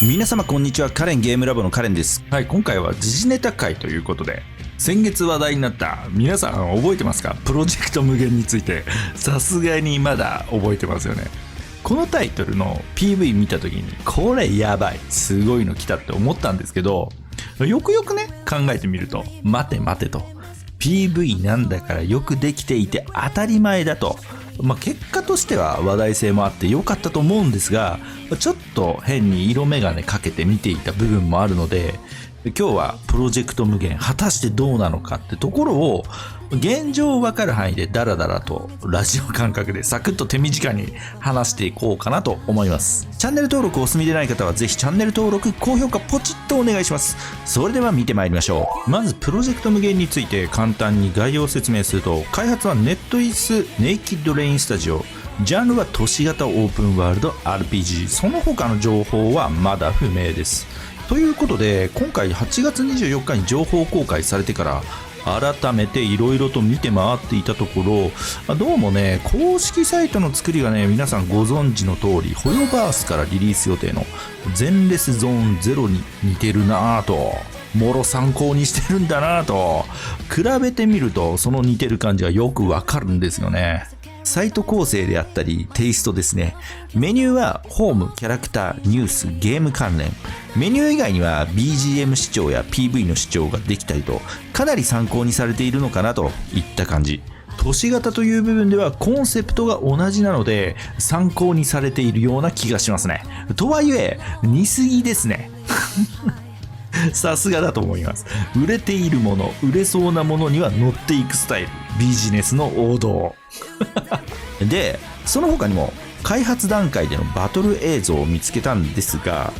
皆様こんにちは。カレンゲームラボのカレンです。はい、今回は時事ネタ会ということで、先月話題になった皆さん覚えてますか？プロジェクト無限について。さすがにまだ覚えてますよね。このタイトルの PV 見た時にこれやばい、すごいの来たって思ったんですけど、よくよくね考えてみると、待て待てと、 PV なんだからよくできていて当たり前だと、結果としては話題性もあって良かったと思うんですが、ちょっと変に色眼鏡かけて見ていた部分もあるので、今日はプロジェクト無限果たしてどうなのかってところを現状わかる範囲でダラダラとラジオ感覚でサクッと手短に話していこうかなと思います。チャンネル登録お済みでない方はぜひチャンネル登録、高評価ポチッとお願いします。それでは見てまいりましょう。まずプロジェクト無限について簡単に概要を説明すると、開発はネットイスネイキッドレインスタジオ、ジャンルは都市型オープンワールド RPG、 その他の情報はまだ不明です。ということで、今回8月24日に情報公開されてから改めていろいろと見て回っていたところ、どうもね、公式サイトの作りがね、皆さんご存知の通り、ホヨバースからリリース予定のゼンレスゾーン0に似てるなぁと、もろ参考にしてるんだなぁと、比べてみるとその似てる感じがよくわかるんですよね。サイト構成であったりテイストですね。メニューはホーム、キャラクター、ニュース、ゲーム関連。メニュー以外には BGM 視聴や PV の視聴ができたりと、かなり参考にされているのかなといった感じ。都市型という部分ではコンセプトが同じなので参考にされているような気がしますね。とはいえ似すぎですね。さすがだと思います。売れているもの、売れそうなものには乗っていくスタイル、ビジネスの王道。で、その他にも開発段階でのバトル映像を見つけたんですが、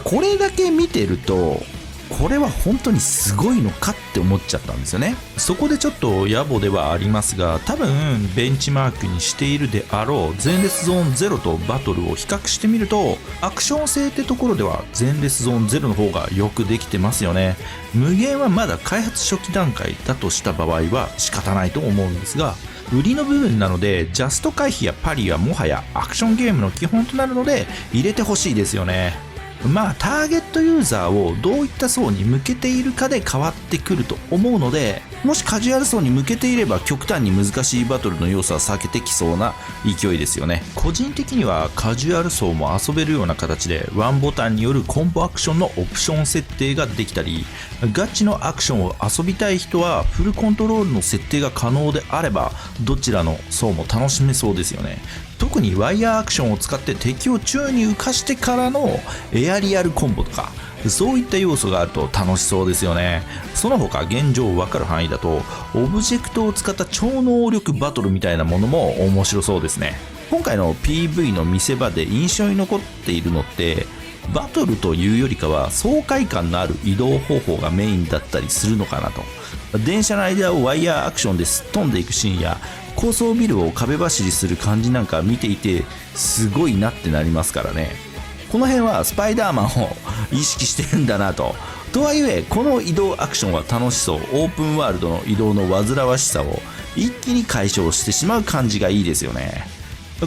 これだけ見てると、これは本当にすごいのかって思っちゃったんですよね。そこでちょっと野暮ではありますが、多分ベンチマークにしているであろう前列ゾーン0とバトルを比較してみると、アクション性ってところでは前列ゾーン0の方がよくできてますよね。無限はまだ開発初期段階だとした場合は仕方ないと思うんですが、売りの部分なのでジャスト回避やパリはもはやアクションゲームの基本となるので入れてほしいですよね。ターゲットユーザーをどういった層に向けているかで変わってくると思うので、もしカジュアル層に向けていれば極端に難しいバトルの要素は避けてきそうな勢いですよね。個人的にはカジュアル層も遊べるような形でワンボタンによるコンボアクションのオプション設定ができたり、ガチのアクションを遊びたい人はフルコントロールの設定が可能であればどちらの層も楽しめそうですよね。特にワイヤーアクションを使って敵を宙に浮かしてからのエアリアルコンボとか、そういった要素があると楽しそうですよね。その他現状分かる範囲だとオブジェクトを使った超能力バトルみたいなものも面白そうですね。今回の PV の見せ場で印象に残っているのって、バトルというよりかは爽快感のある移動方法がメインだったりするのかなと。電車の間をワイヤーアクションですっ飛んでいくシーンや高層ビルを壁走りする感じなんか見ていてすごいなってなりますからね。この辺はスパイダーマンを意識してるんだなと。とはいえこの移動アクションは楽しそう。オープンワールドの移動の煩わしさを一気に解消してしまう感じがいいですよね。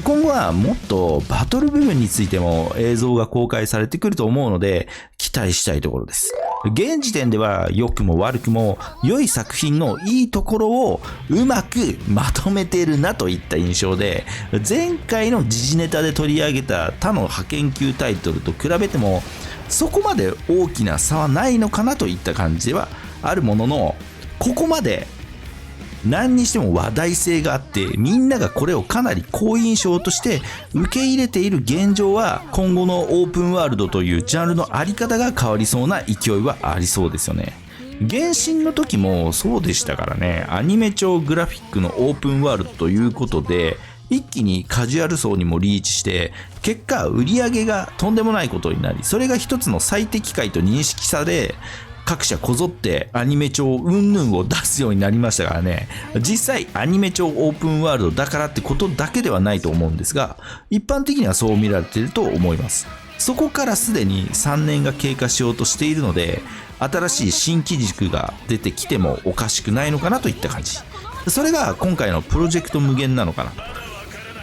今後はもっとバトル部分についても映像が公開されてくると思うので期待したいところです。現時点では良くも悪くも良い作品のいいところをうまくまとめているなといった印象で、前回の時事ネタで取り上げた他の派遣級タイトルと比べてもそこまで大きな差はないのかなといった感じではあるものの、ここまで何にしても話題性があってみんながこれをかなり好印象として受け入れている現状は、今後のオープンワールドというジャンルのあり方が変わりそうな勢いはありそうですよね。原神の時もそうでしたからね。アニメ調グラフィックのオープンワールドということで一気にカジュアル層にもリーチして、結果売り上げがとんでもないことになり、それが一つの最適解と認識され各社こぞってアニメ調云々を出すようになりましたからね。実際アニメ調オープンワールドだからってことだけではないと思うんですが、一般的にはそう見られていると思います。そこからすでに3年が経過しようとしているので、新しい新機軸が出てきてもおかしくないのかなといった感じ。それが今回のプロジェクト無限なのかなと。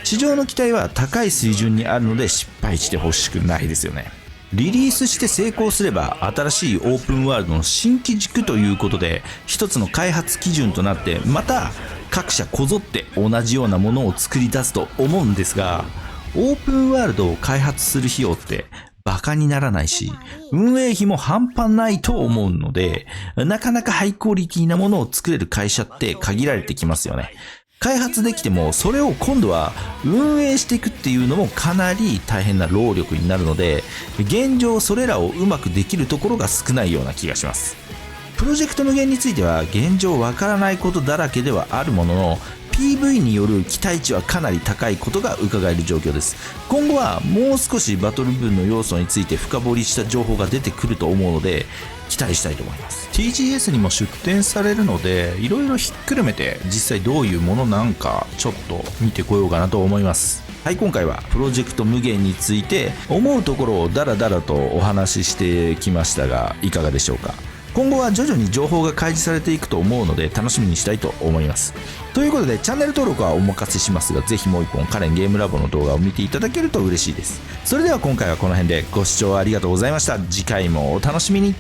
市場の期待は高い水準にあるので失敗してほしくないですよね。リリースして成功すれば新しいオープンワールドの新機軸ということで一つの開発基準となって、また各社こぞって同じようなものを作り出すと思うんですが、オープンワールドを開発する費用ってバカにならないし、運営費も半端ないと思うので、なかなかハイクオリティなものを作れる会社って限られてきますよね。開発できてもそれを今度は運営していくっていうのもかなり大変な労力になるので、現状それらをうまくできるところが少ないような気がします。プロジェクト無限については現状わからないことだらけではあるものの、 PV による期待値はかなり高いことが伺える状況です。今後はもう少しバトル部分の要素について深掘りした情報が出てくると思うので期待したいと思います。 TGS にも出展されるので、いろいろひっくるめて実際どういうものなんかちょっと見てこようかなと思います。はい、今回はプロジェクト無限について思うところをダラダラとお話ししてきましたが、いかがでしょうか。今後は徐々に情報が開示されていくと思うので楽しみにしたいと思います。ということでチャンネル登録はお任せしますが、ぜひもう一本カレンゲームラボの動画を見ていただけると嬉しいです。それでは今回はこの辺でご視聴ありがとうございました。次回もお楽しみに。